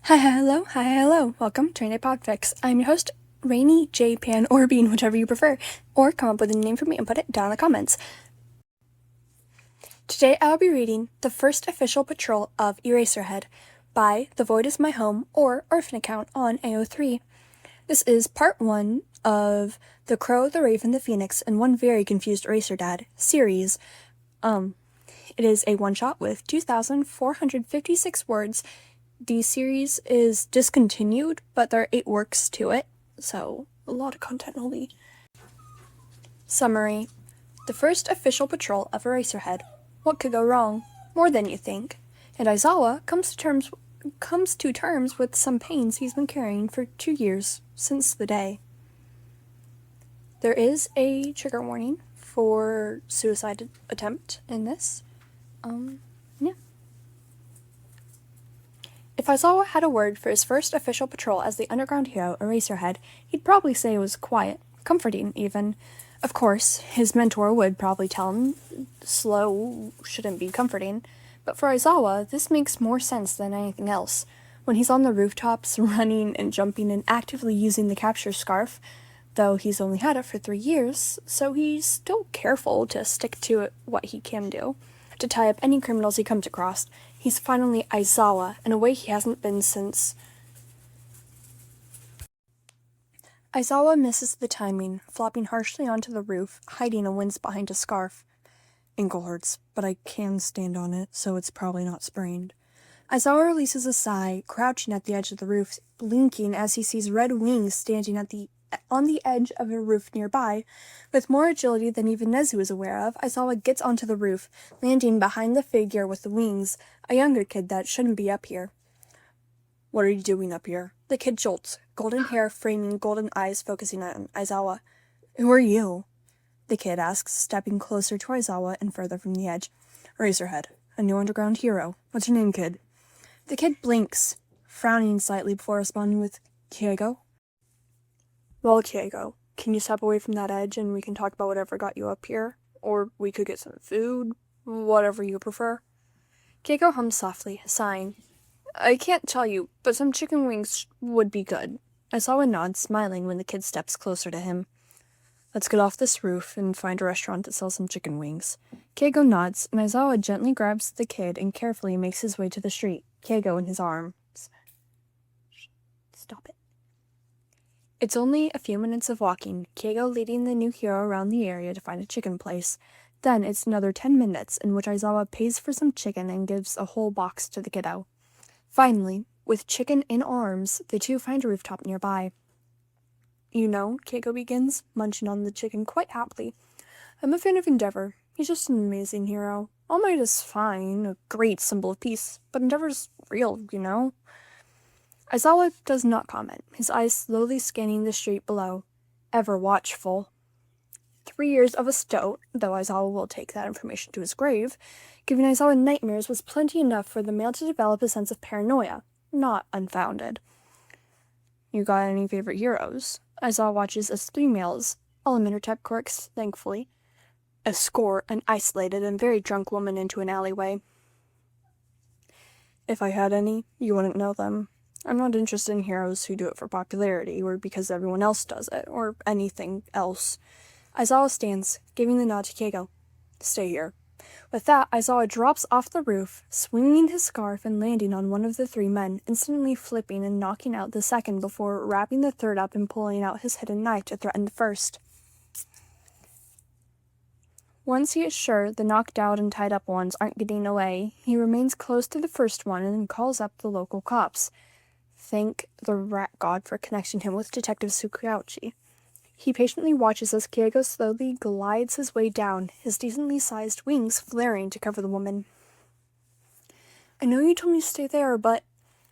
Hello. Welcome to Podfic. I'm your host, Rainy J Pan or Bean, whichever you prefer, or come up with a name for me and put it down in the comments. Today I'll be reading The First Official Patrol of Eraserhead by The Void Is My Home or Orphan Account on AO3. This is part 1 of The Crow, the Raven, the Phoenix, and One Very Confused Eraser Dad series. It is a one-shot with 2,456 words. The series is discontinued, but there are 8 works to it, so a lot of content will be. Summary. The first official patrol of Eraserhead. What could go wrong? More than you think. And Aizawa comes to terms with some pains he's been carrying for 2 years, since the day. There is a trigger warning for suicide attempt in this. Yeah. If Aizawa had a word for his first official patrol as the underground hero, Eraserhead, he'd probably say it was quiet, comforting even. Of course, his mentor would probably tell him slow shouldn't be comforting, but for Aizawa, this makes more sense than anything else. When he's on the rooftops, running and jumping and actively using the capture scarf, though he's only had it for 3 years, so he's still careful to stick to what he can do, to tie up any criminals he comes across. He's finally Aizawa, in a way he hasn't been since. Aizawa misses the timing, flopping harshly onto the roof, hiding a wince behind a scarf. Ankle hurts, but I can stand on it, so it's probably not sprained. Aizawa releases a sigh, crouching at the edge of the roof, blinking as he sees red wings standing on the edge of a roof nearby. With more agility than even Nezu is aware of, Aizawa gets onto the roof, landing behind the figure with the wings, a younger kid that shouldn't be up here. What are you doing up here? The kid jolts, golden hair framing golden eyes focusing on Aizawa. Who are you? The kid asks, stepping closer to Aizawa and further from the edge. Eraserhead, a new underground hero. What's your name, kid? The kid blinks, frowning slightly before responding with, Keigo? Well, Keigo, can you step away from that edge and we can talk about whatever got you up here? Or we could get some food, whatever you prefer. Keigo hums softly, sighing. I can't tell you, but some chicken wings would be good. Aizawa nods, smiling when the kid steps closer to him. Let's get off this roof and find a restaurant that sells some chicken wings. Keigo nods, and Aizawa gently grabs the kid and carefully makes his way to the street, Keigo in his arms. Stop it. It's only a few minutes of walking, Keigo leading the new hero around the area to find a chicken place. Then it's another 10 minutes in which Aizawa pays for some chicken and gives a whole box to the kiddo. Finally, with chicken in arms, the two find a rooftop nearby. You know, Keigo begins, munching on the chicken quite happily. I'm a fan of Endeavor. He's just an amazing hero. All Might is fine, a great symbol of peace, but Endeavor's real, you know? Aizawa does not comment, his eyes slowly scanning the street below, ever watchful. 3 years of a stoat, though Aizawa will take that information to his grave, giving Aizawa nightmares was plenty enough for the male to develop a sense of paranoia, not unfounded. You got any favorite heroes? Aizawa watches as 3 males, all Amenhotep quirks, thankfully, escort an isolated and very drunk woman into an alleyway. If I had any, you wouldn't know them. I'm not interested in heroes who do it for popularity, or because everyone else does it, or anything else. Aizawa stands, giving the nod to Keigo. Stay here. With that, Aizawa drops off the roof, swinging his scarf and landing on one of the 3 men, instantly flipping and knocking out the second before wrapping the third up and pulling out his hidden knife to threaten the first. Once he is sure the knocked out and tied up ones aren't getting away, he remains close to the first one and calls up the local cops. Thank the rat god for connecting him with Detective Tsukauchi. He patiently watches as Keigo slowly glides his way down, his decently sized wings flaring to cover the woman. I know you told me to stay there, but...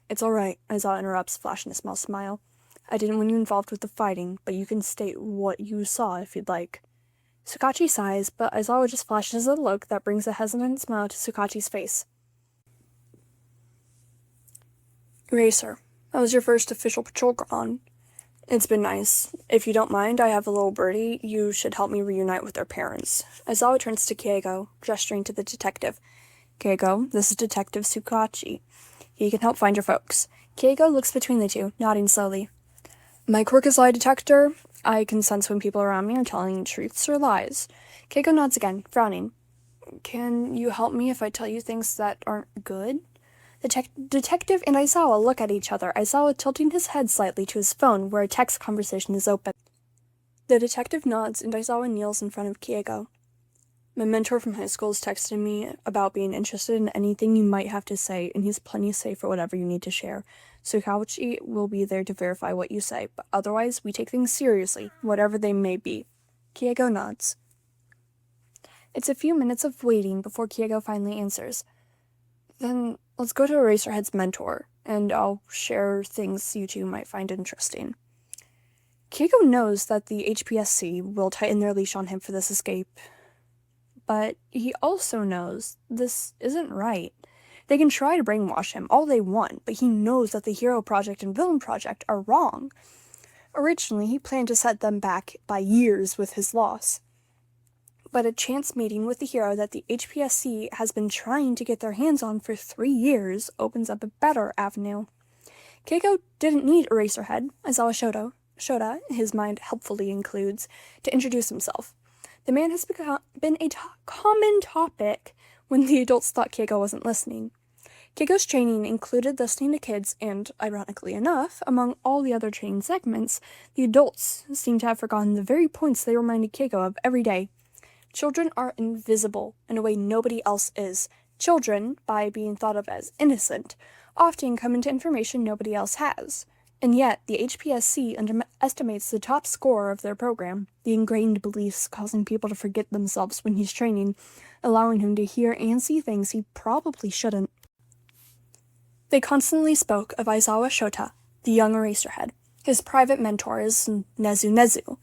It's alright, Aizawa interrupts, flashing a small smile. I didn't want you involved with the fighting, but you can state what you saw if you'd like. Tsukauchi sighs, but Aizawa just flashes a look that brings a hesitant smile to Tsukauchi's face. Eraser, that was your first official patrol ground. It's been nice. If you don't mind, I have a little birdie. You should help me reunite with their parents. Aizawa turns to Keigo, gesturing to the detective. Keigo, this is Detective Tsukauchi. He can help find your folks. Keigo looks between the two, nodding slowly. My quirk is lie detector. I can sense when people around me are telling truths or lies. Keigo nods again, frowning. Can you help me if I tell you things that aren't good? The detective and Aizawa look at each other, Aizawa tilting his head slightly to his phone where a text conversation is open. The detective nods and Aizawa kneels in front of Keigo. My mentor from high school has texted me about being interested in anything you might have to say, and he's plenty safe for whatever you need to share. Tsukauchi will be there to verify what you say, but otherwise we take things seriously, whatever they may be. Keigo nods. It's a few minutes of waiting before Keigo finally answers. Then let's go to Eraserhead's mentor, and I'll share things you two might find interesting. Keigo knows that the HPSC will tighten their leash on him for this escape, but he also knows this isn't right. They can try to brainwash him all they want, but he knows that the Hero Project and Villain Project are wrong. Originally, he planned to set them back by years with his loss. But a chance meeting with the hero that the HPSC has been trying to get their hands on for 3 years opens up a better avenue. Keigo didn't need Eraserhead, Aizawa Shouta, his mind helpfully includes, to introduce himself. The man has been a common topic when the adults thought Keigo wasn't listening. Keigo's training included listening to kids, and, ironically enough, among all the other training segments, the adults seem to have forgotten the very points they reminded Keigo of every day. Children are invisible in a way nobody else is. Children, by being thought of as innocent, often come into information nobody else has. And yet, the HPSC underestimates the top scorer of their program, the ingrained beliefs causing people to forget themselves when he's training, allowing him to hear and see things he probably shouldn't. They constantly spoke of Aizawa Shouta, the young Eraserhead. His private mentor is Nezu,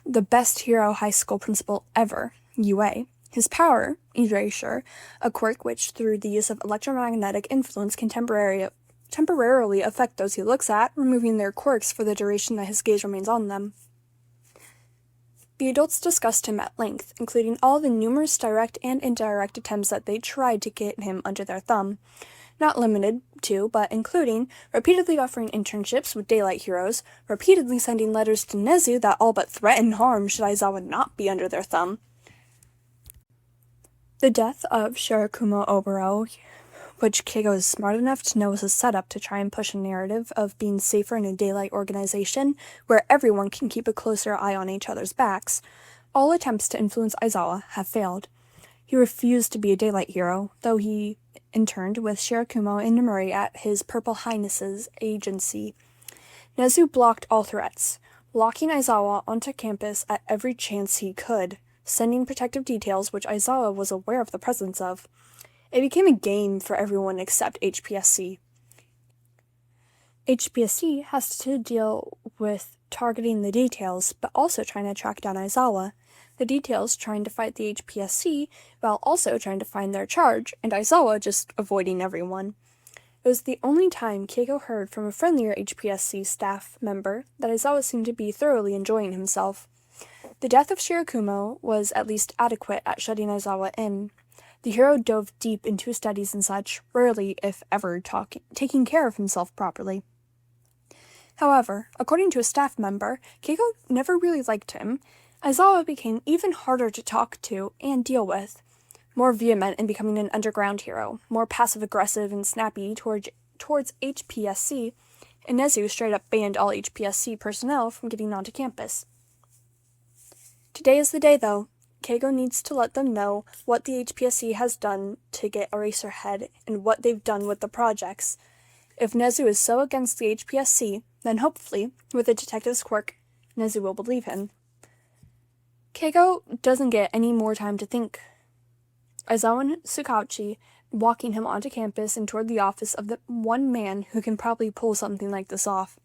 the best hero high school principal ever, UA. His power, Erasure, a quirk which, through the use of electromagnetic influence, can temporarily affect those he looks at, removing their quirks for the duration that his gaze remains on them. The adults discussed him at length, including all the numerous direct and indirect attempts that they tried to get him under their thumb. Not limited to, but including, repeatedly offering internships with Daylight Heroes, repeatedly sending letters to Nezu that all but threaten harm should Aizawa not be under their thumb. The death of Shirakumo Oboro, which Keigo is smart enough to know was a setup to try and push a narrative of being safer in a Daylight organization where everyone can keep a closer eye on each other's backs, all attempts to influence Aizawa have failed. He refused to be a Daylight hero, though he interned with Shirakumo and Nomuri at his Purple Highness's agency. Nezu blocked all threats, locking Aizawa onto campus at every chance he could, sending protective details which Aizawa was aware of the presence of. It became a game for everyone except HPSC. HPSC has to deal with targeting the details, but also trying to track down Aizawa. The details trying to fight the HPSC, while also trying to find their charge, and Aizawa just avoiding everyone. It was the only time Keigo heard from a friendlier HPSC staff member that Aizawa seemed to be thoroughly enjoying himself. The death of Shirakumo was at least adequate at shutting Aizawa in. The hero dove deep into his studies and such, rarely, if ever, taking care of himself properly. However, according to a staff member, Keigo never really liked him. Aizawa became even harder to talk to and deal with, more vehement in becoming an underground hero, more passive-aggressive and snappy towards HPSC, and Nezu straight up banned all HPSC personnel from getting onto campus. Today is the day, though. Keigo needs to let them know what the HPSC has done to get Eraserhead and what they've done with the projects. If Nezu is so against the HPSC, then hopefully, with the detective's quirk, Nezu will believe him. Keigo doesn't get any more time to think. Aizawa and Tsukauchi walking him onto campus and toward the office of the one man who can probably pull something like this off.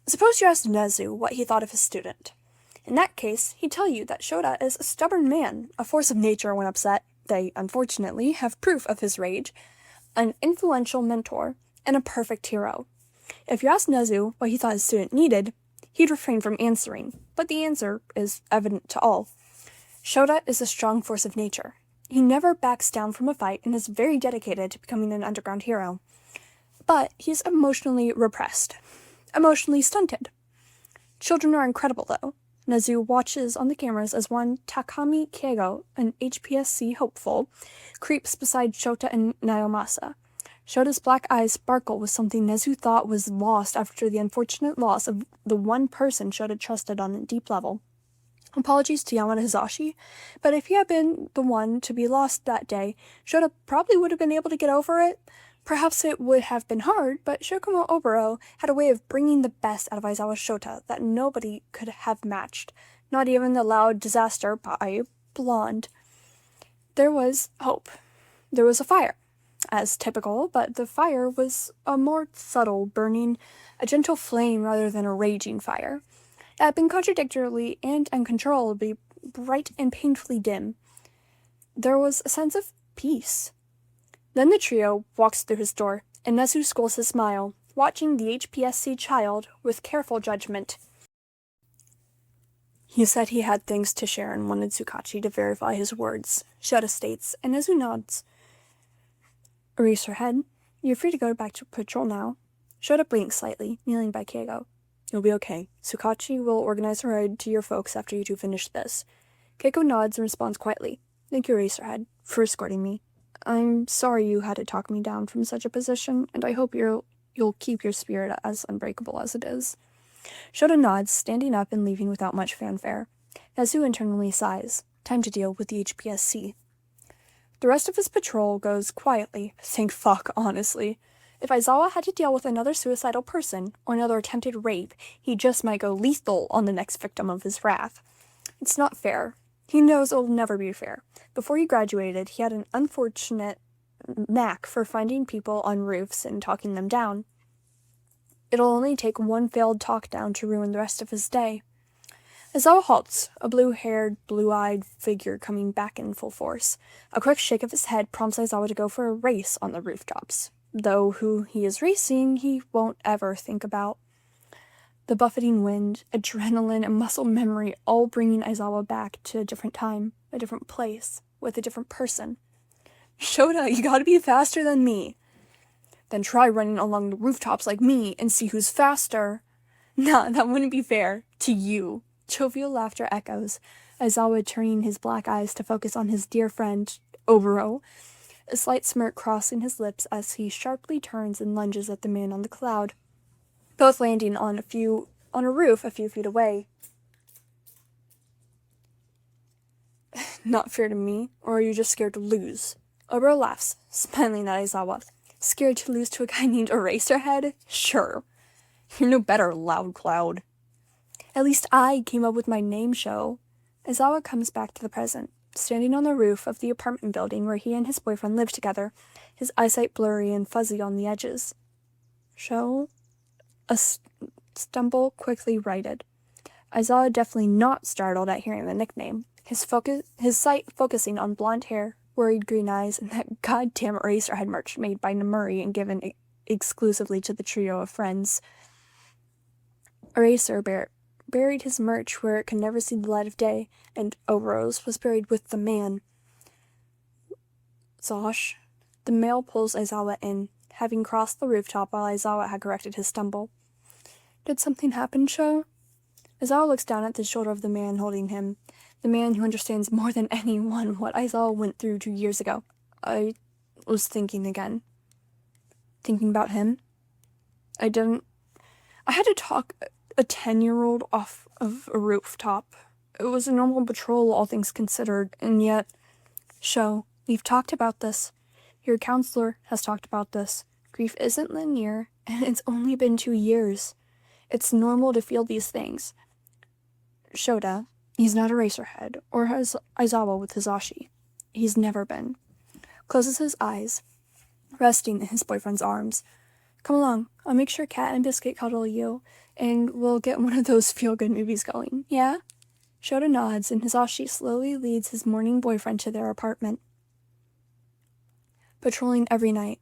Suppose you asked Nezu what he thought of his student. In that case, he'd tell you that Shouta is a stubborn man, a force of nature when upset. They, unfortunately, have proof of his rage, an influential mentor, and a perfect hero. If you asked Nezu what he thought his student needed, he'd refrain from answering, but the answer is evident to all. Shouta is a strong force of nature. He never backs down from a fight and is very dedicated to becoming an underground hero. But he's emotionally repressed, emotionally stunted. Children are incredible, though. Nezu watches on the cameras as one Takami Keigo, an HPSC hopeful, creeps beside Shouta and Naomasa. Shota's black eyes sparkle with something Nezu thought was lost after the unfortunate loss of the one person Shouta trusted on a deep level. Apologies to Yamada Hizashi, but if he had been the one to be lost that day, Shouta probably would have been able to get over it. Perhaps it would have been hard, but Shirakumo Oboro had a way of bringing the best out of Aizawa Shouta that nobody could have matched, not even the loud disaster by Blonde. There was hope. There was a fire, as typical, but the fire was a more subtle burning, a gentle flame rather than a raging fire. It had been contradictorily and uncontrollably bright and painfully dim. There was a sense of peace. Then the trio walks through his door, and Nezu schools his smile, watching the HPSC child with careful judgment. He said he had things to share and wanted Tsukauchi to verify his words, Shouta states, and Nezu nods. Eraserhead, you're free to go back to patrol now. Shouta blinks slightly, kneeling by Keigo. You'll be okay. Tsukauchi will organize a ride to your folks after you two finish this. Keigo nods and responds quietly. Thank you, Eraserhead, for escorting me. I'm sorry you had to talk me down from such a position, and I hope you'll keep your spirit as unbreakable as it is. Shouta nods, standing up and leaving without much fanfare. Nezu internally sighs. Time to deal with the HPSC. The rest of his patrol goes quietly. Thank fuck, honestly. If Aizawa had to deal with another suicidal person, or another attempted rape, he just might go lethal on the next victim of his wrath. It's not fair. He knows it will never be fair. Before he graduated, he had an unfortunate knack for finding people on roofs and talking them down. It'll only take one failed talk down to ruin the rest of his day. Aizawa halts, a blue-haired, blue-eyed figure coming back in full force. A quick shake of his head prompts Aizawa to go for a race on the rooftops, though who he is racing he won't ever think about. The buffeting wind, adrenaline, and muscle memory all bringing Aizawa back to a different time, a different place, with a different person. Shouta, you gotta be faster than me. Then try running along the rooftops like me and see who's faster. Nah, that wouldn't be fair. To you. Jovial laughter echoes, Aizawa turning his black eyes to focus on his dear friend, Oboro, a slight smirk crossing his lips as he sharply turns and lunges at the man on the cloud, both landing on a roof a few feet away. Not fair to me, or are you just scared to lose? Oboro laughs, smiling at Aizawa. Scared to lose to a guy named Eraserhead? Sure. You're no better, Loud Cloud. At least I came up with my name show. Aizawa comes back to the present, standing on the roof of the apartment building where he and his boyfriend live together, his eyesight blurry and fuzzy on the edges. Show? A stumble quickly righted. Aizawa definitely not startled at hearing the nickname, his sight focusing on blonde hair, worried green eyes, and that goddamn Eraserhead merch made by Namuri and given exclusively to the trio of friends. Eraser buried his merch where it could never see the light of day, and Oboro's was buried with the man. Zosh. The male pulls Aizawa in, having crossed the rooftop while Aizawa had corrected his stumble. Did something happen, Sho? Aizawa looks down at the shoulder of the man holding him, the man who understands more than anyone what Aizawa went through 2 years ago. I was thinking again. Thinking about him? I had to talk a 10-year-old off of a rooftop. It was a normal patrol, all things considered, and yet... Sho, we've talked about this. Your counselor has talked about this. Grief isn't linear, and it's only been 2 years. It's normal to feel these things. Shouta, he's not Eraserhead, or Aizawa with Hizashi. He's never been. Closes his eyes, resting in his boyfriend's arms. Come along, I'll make sure Cat and Biscuit cuddle you, and we'll get one of those feel-good movies going, yeah? Shouta nods, and Hizashi slowly leads his mourning boyfriend to their apartment. Patrolling every night,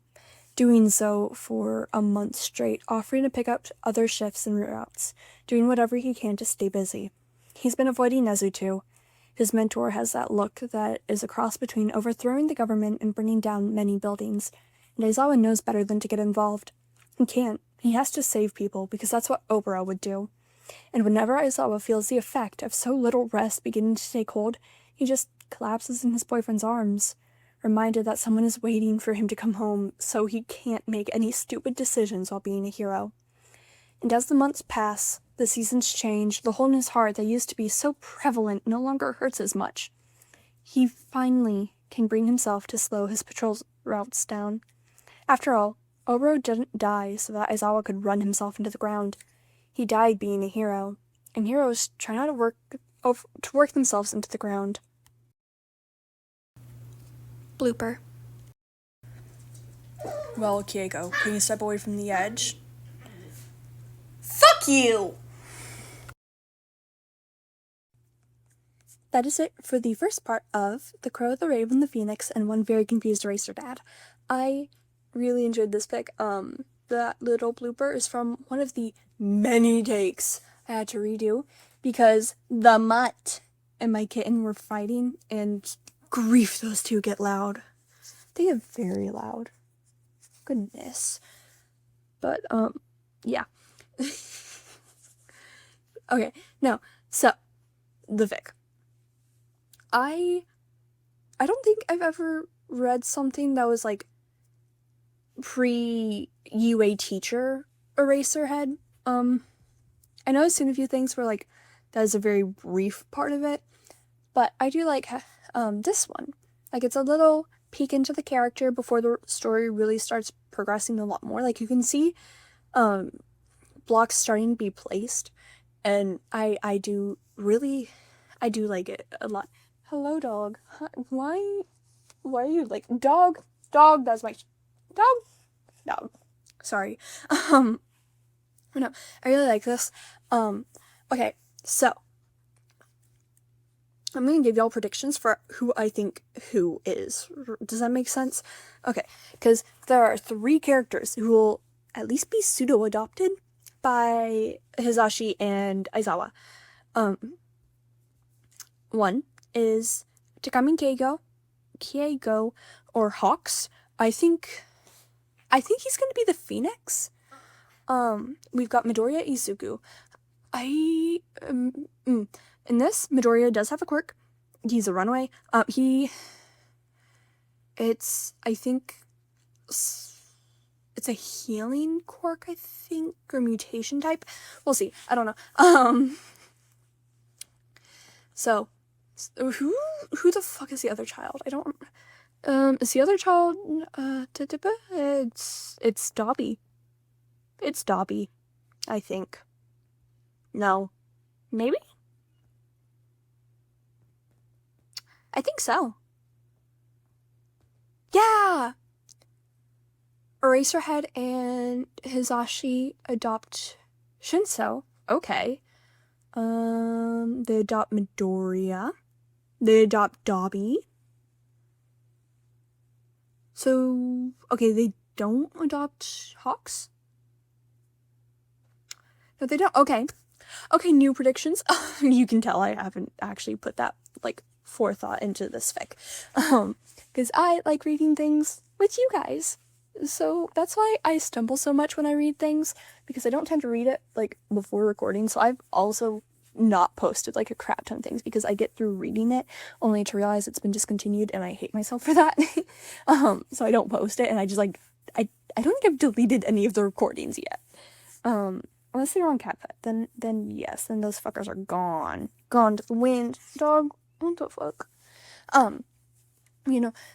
doing so for a month straight, offering to pick up other shifts and routes, doing whatever he can to stay busy. He's been avoiding Nezu too. His mentor has that look that is a cross between overthrowing the government and burning down many buildings, and Aizawa knows better than to get involved. He can't. He has to save people, because that's what Oboro would do. And whenever Aizawa feels the effect of so little rest beginning to take hold, he just collapses in his boyfriend's arms, reminded that someone is waiting for him to come home so he can't make any stupid decisions while being a hero. And as the months pass, the seasons change, the hole in his heart that used to be so prevalent no longer hurts as much. He finally can bring himself to slow his patrol routes down. After all, Oboro didn't die so that Aizawa could run himself into the ground. He died being a hero, and heroes try not to work themselves into the ground. Blooper. Well, Keigo, can you step away from the edge? Fuck you! That is it for the first part of The Crow, the Raven, the Phoenix, and One Very Confused Eraserhead. I really enjoyed this pick. That little blooper is from one of the many takes I had to redo because the mutt and my kitten were fighting, and grief, those two get loud. They get very loud. Goodness. But, yeah. Okay, now, so, the fic. I don't think I've ever read something that was, like, pre-UA teacher Eraserhead. I know I've seen a few things where, like, that is a very brief part of it, but I do like, this one. Like, it's a little peek into the character before the story really starts progressing a lot more. Like, you can see, blocks starting to be placed, and I do like it a lot. Hello, dog. Why are you, like, dog, that's my, dog, sorry. No, I really like this. Okay, so, I'm gonna give y'all predictions for who I think who is. Does that make sense? Okay, because there are 3 characters who will at least be pseudo-adopted by Hizashi and Aizawa. One is Takami Keigo, or Hawks. I think he's gonna be the Phoenix. We've got Midoriya Izuku. In this, Midoriya does have a quirk. He's a runaway. I think it's a healing quirk, I think, or mutation type. We'll see. I don't know. So, who the fuck is the other child? I don't, is the other child, it's Dobby. It's Dobby, I think. No. Maybe? I think so. Yeah! Eraserhead and Hizashi adopt Shinso. Okay. They adopt Midoriya. They adopt Dobby. So, okay, they don't adopt Hawks? No, they don't. Okay. Okay, new predictions. You can tell I haven't actually put that, like, forethought into this fic. Because I like reading things with you guys. So that's why I stumble so much when I read things, because I don't tend to read it, like, before recording. So I've also not posted, like, a crap ton of things because I get through reading it only to realize it's been discontinued, and I hate myself for that. So I don't post it, and I just, like, I don't think I've deleted any of the recordings yet. Unless they're on CatFed, then yes, then those fuckers are gone. Gone to the wind. Dog, what the fuck?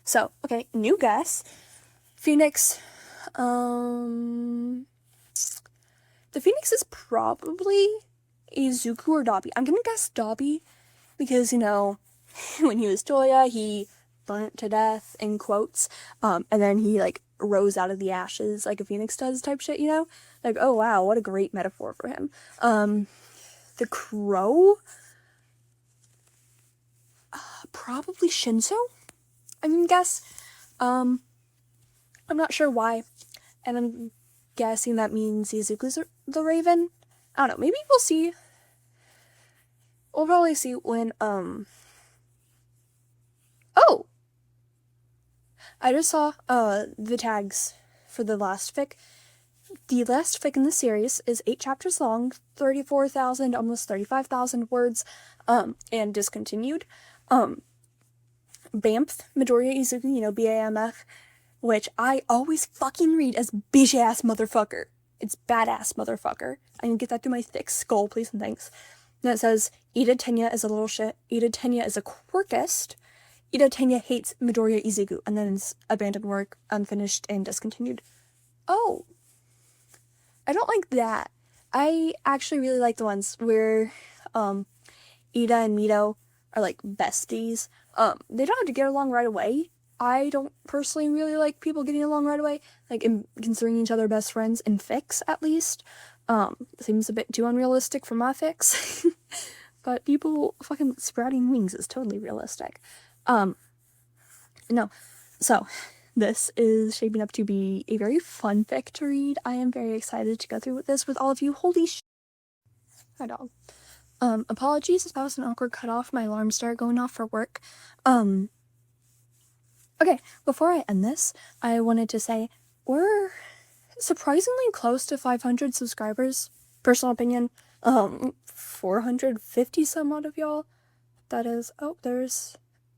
So, okay, new guess. Phoenix, the Phoenix is probably Izuku or Dobby. I'm gonna guess Dobby, because, when he was Toya, he burnt to death, in quotes, and then he, like, rose out of the ashes like a phoenix does type shit, Like, oh wow, what a great metaphor for him. The Crow, probably Shinso, I'm gonna guess. I'm not sure why, and I'm guessing that means Izuku's the Raven. I don't know, maybe we'll see. We'll probably see when, oh! I just saw, the tags for the last fic. the last fic in the series is 8 chapters long, 34,000, almost 35,000 words, and discontinued. BAMF, Midoriya Izuku, BAMF, which I always fucking read as bitch ass motherfucker. It's badass motherfucker. I can get that through my thick skull, please and thanks. And it says, Ida Tenya is a little shit. Ida Tenya is a quirkist. Ida Tenya hates Midoriya Izuku. And then it's abandoned work, unfinished, and discontinued. Oh. I don't like that. I actually really like the ones where, Ida and Mito are, like, besties. They don't have to get along right away. I don't personally really like people getting along right away, like, considering each other best friends in fics, at least. Seems a bit too unrealistic for my fics. But people fucking sprouting wings is totally realistic. No. So, this is shaping up to be a very fun fic to read. I am very excited to go through with this with all of you. Holy sh**. Hi, dog. Apologies if that was an awkward cutoff. My alarm started going off for work. Okay, before I end this, I wanted to say we're surprisingly close to 500 subscribers. Personal opinion, 450 some odd of y'all. That is, oh, there's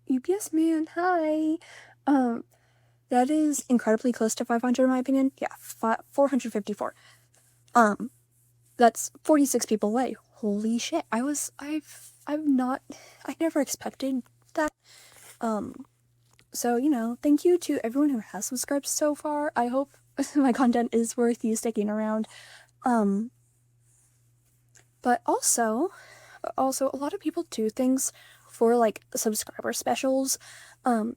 UPS man, hi. That is incredibly close to 500 in my opinion. Yeah, 454. That's 46 people away. Holy shit. I never expected that. So, thank you to everyone who has subscribed so far. I hope my content is worth you sticking around. But also, a lot of people do things for, like, subscriber specials.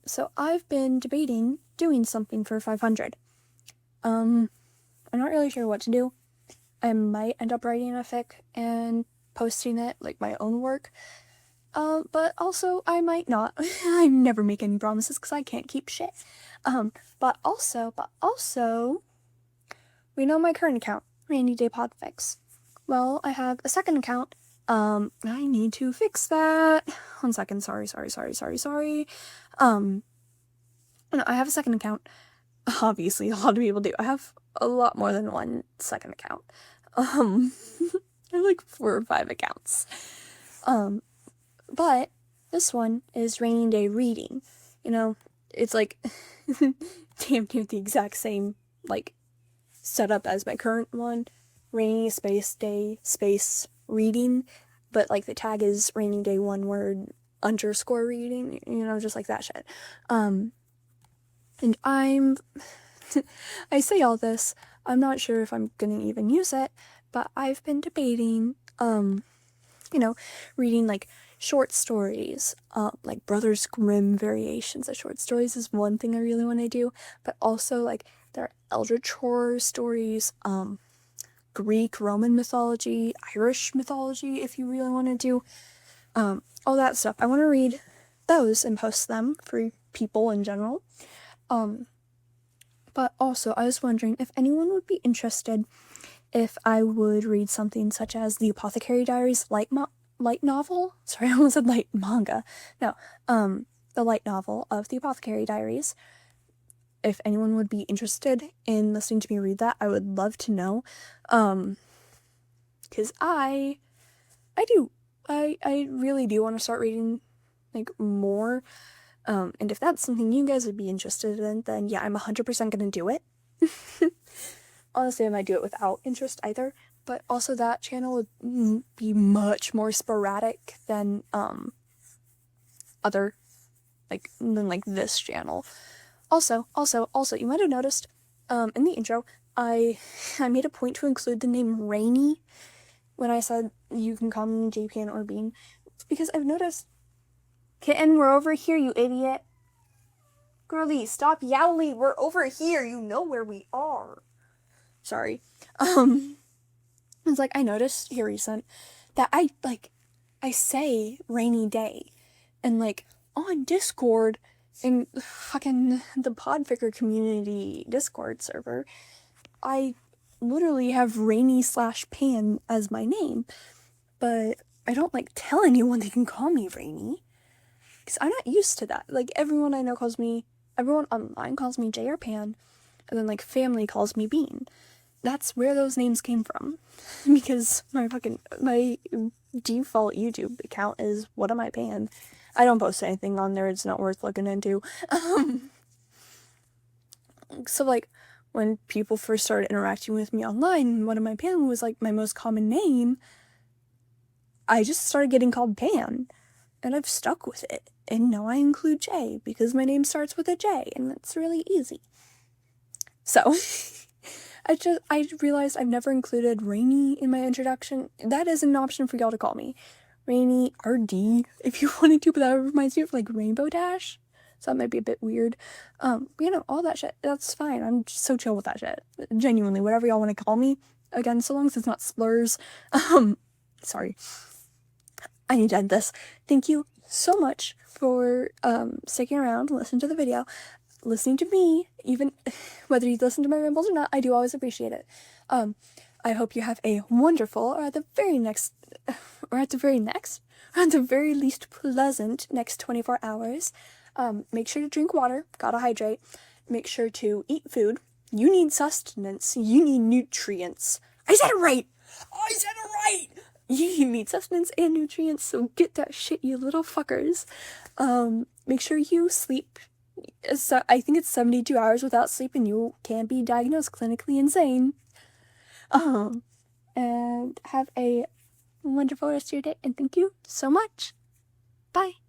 So I've been debating doing something for 500. I'm not really sure what to do. I might end up writing a fic and posting it, like, my own work. But also, I might not. I never make any promises because I can't keep shit. But also, we know my current account, Rainy Day Podfics. Well, I have a second account. I need to fix that. 1 second, sorry. No, I have a second account. Obviously, a lot of people do. I have a lot more than one second account. I have like 4 or 5 accounts. But this one is Rainy Day Reading. It's like damn near the exact same, like, setup as my current one. Rainy space day space reading. But, like, the tag is Rainy Day 1 word _ reading. Just like that shit. And I say all this, I'm not sure if I'm gonna even use it, but I've been debating, reading, like, short stories, like Brothers Grimm variations of short stories is one thing I really want to do, but also, like, there are Eldritch horror stories, Greek, Roman mythology, Irish mythology, if you really want to do, all that stuff. I want to read those and post them for people in general. But also, I was wondering if anyone would be interested if I would read something such as the Apothecary Diaries light novel. Sorry, I almost said light manga. No, the light novel of the Apothecary Diaries. If anyone would be interested in listening to me read that, I would love to know. 'Cause I really do want to start reading, like, more. And if that's something you guys would be interested in, then yeah, I'm 100% gonna do it. Honestly, I might do it without interest either, but also that channel would be much more sporadic than, than this channel. Also, you might have noticed, in the intro, I made a point to include the name Rainy when I said you can call me JPN or Bean, because I've noticed. Kitten, we're over here, you idiot. Girlie, stop yowling. We're over here. You know where we are. Sorry. It's like I noticed here recent that I say rainy day, and, like, on Discord, in fucking the Podfic community Discord server, I literally have Rainy/Pan as my name, but I don't, like, tell anyone they can call me Rainy. Because I'm not used to that. Like, everyone online calls me Jay or Pan, and then, like, family calls me Bean. that's where those names came from. Because my default YouTube account is What Am I Pan? I don't post anything on there, it's not worth looking into. So, like, when people first started interacting with me online, What Am I Pan was, like, my most common name, I just started getting called Pan. And I've stuck with it. And now I include J, because my name starts with a J, and it's really easy. So, I realized I've never included Rainy in my introduction. That is an option for y'all to call me. Rainy, RD, if you wanted to, but that reminds me of, like, Rainbow Dash. So that might be a bit weird. All that shit, that's fine. I'm just so chill with that shit. Genuinely, whatever y'all want to call me. Again, so long as it's not slurs. Sorry. I need to end this. Thank you so much for sticking around, listening to the video, listening to me, even whether you listen to my rambles or not. I do always appreciate it. I hope you have a wonderful, or at the very least pleasant next 24 hours. Make sure to drink water, gotta hydrate. Make sure to eat food. You need sustenance. You need nutrients. I said it right! You need sustenance and nutrients, so get that shit, you little fuckers. Make sure you sleep. So I think it's 72 hours without sleep, and you can be diagnosed clinically insane. And have a wonderful rest of your day, and thank you so much. Bye.